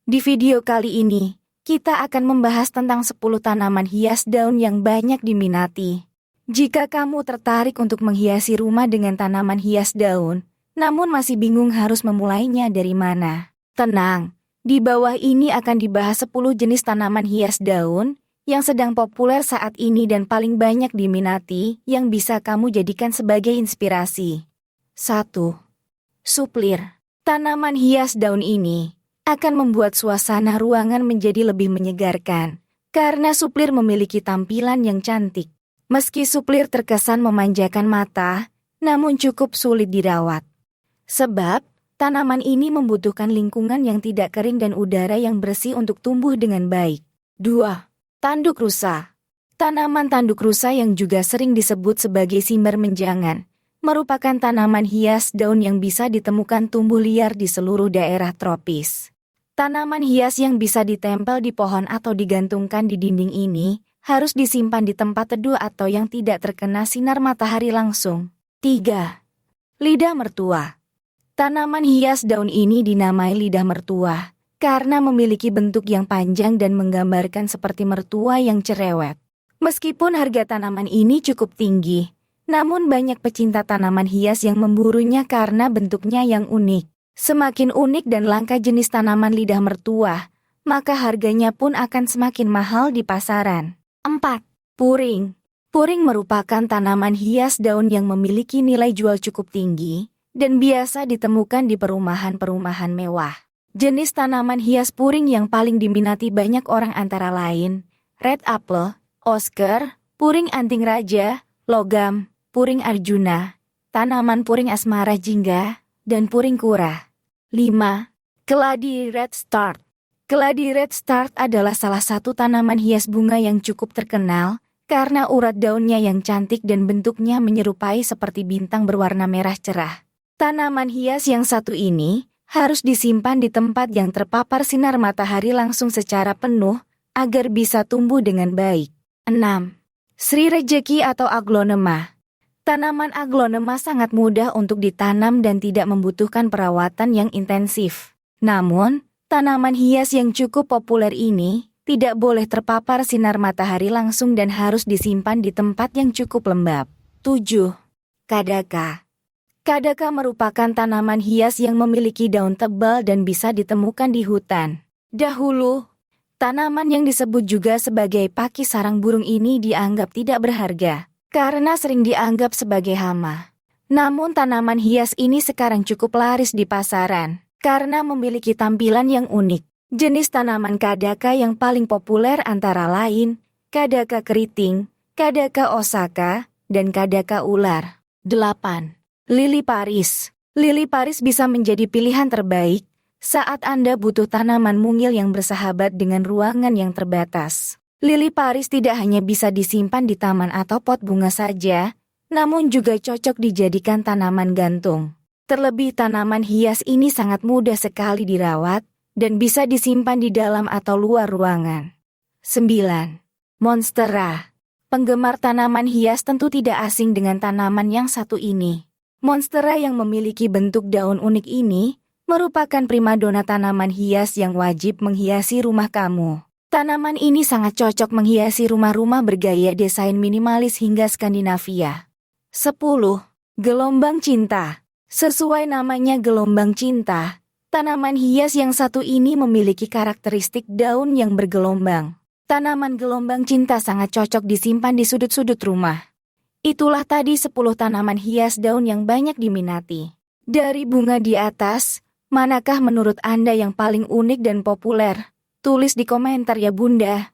Di video kali ini, kita akan membahas tentang 10 tanaman hias daun yang banyak diminati. Jika kamu tertarik untuk menghiasi rumah dengan tanaman hias daun, namun masih bingung harus memulainya dari mana, tenang, di bawah ini akan dibahas 10 jenis tanaman hias daun yang sedang populer saat ini dan paling banyak diminati yang bisa kamu jadikan sebagai inspirasi. 1. Suplir. Tanaman hias daun ini akan membuat suasana ruangan menjadi lebih menyegarkan, karena suplir memiliki tampilan yang cantik. Meski suplir terkesan memanjakan mata, namun cukup sulit dirawat. Sebab, tanaman ini membutuhkan lingkungan yang tidak kering dan udara yang bersih untuk tumbuh dengan baik. 2. Tanduk rusa. Tanaman tanduk rusa yang juga sering disebut sebagai simbar menjangan, merupakan tanaman hias daun yang bisa ditemukan tumbuh liar di seluruh daerah tropis. Tanaman hias yang bisa ditempel di pohon atau digantungkan di dinding ini harus disimpan di tempat teduh atau yang tidak terkena sinar matahari langsung. 3. Lidah mertua. Tanaman hias daun ini dinamai lidah mertua karena memiliki bentuk yang panjang dan menggambarkan seperti mertua yang cerewet. Meskipun harga tanaman ini cukup tinggi, namun banyak pecinta tanaman hias yang memburunya karena bentuknya yang unik. Semakin unik dan langka jenis tanaman lidah mertua, maka harganya pun akan semakin mahal di pasaran. 4. Puring. Puring merupakan tanaman hias daun yang memiliki nilai jual cukup tinggi dan biasa ditemukan di perumahan-perumahan mewah. Jenis tanaman hias puring yang paling diminati banyak orang antara lain red apple, oscar, puring anting raja, logam, puring arjuna, tanaman puring asmara jingga, dan puring kura. 5. Keladi redstart. Keladi redstart adalah salah satu tanaman hias bunga yang cukup terkenal karena urat daunnya yang cantik dan bentuknya menyerupai seperti bintang berwarna merah cerah. Tanaman hias yang satu ini harus disimpan di tempat yang terpapar sinar matahari langsung secara penuh agar bisa tumbuh dengan baik. 6. Sri Rejeki atau aglonema. Tanaman aglonema sangat mudah untuk ditanam dan tidak membutuhkan perawatan yang intensif. Namun, tanaman hias yang cukup populer ini tidak boleh terpapar sinar matahari langsung dan harus disimpan di tempat yang cukup lembab. 7. Kadaka. Kadaka merupakan tanaman hias yang memiliki daun tebal dan bisa ditemukan di hutan. Dahulu, tanaman yang disebut juga sebagai paki sarang burung ini dianggap tidak berharga karena sering dianggap sebagai hama. Namun tanaman hias ini sekarang cukup laris di pasaran karena memiliki tampilan yang unik. Jenis tanaman kadaka yang paling populer antara lain kadaka keriting, kadaka osaka, dan kadaka ular. 8. Lili Paris. Lili Paris bisa menjadi pilihan terbaik saat Anda butuh tanaman mungil yang bersahabat dengan ruangan yang terbatas. Lili Paris tidak hanya bisa disimpan di taman atau pot bunga saja, namun juga cocok dijadikan tanaman gantung. Terlebih tanaman hias ini sangat mudah sekali dirawat dan bisa disimpan di dalam atau luar ruangan. 9. Monstera. Penggemar tanaman hias tentu tidak asing dengan tanaman yang satu ini. Monstera yang memiliki bentuk daun unik ini merupakan primadona tanaman hias yang wajib menghiasi rumah kamu. Tanaman ini sangat cocok menghiasi rumah-rumah bergaya desain minimalis hingga Skandinavia. 10. Gelombang cinta. Sesuai namanya gelombang cinta, tanaman hias yang satu ini memiliki karakteristik daun yang bergelombang. Tanaman gelombang cinta sangat cocok disimpan di sudut-sudut rumah. Itulah tadi 10 tanaman hias daun yang banyak diminati. Dari bunga di atas, manakah menurut Anda yang paling unik dan populer? Tulis di komentar ya Bunda.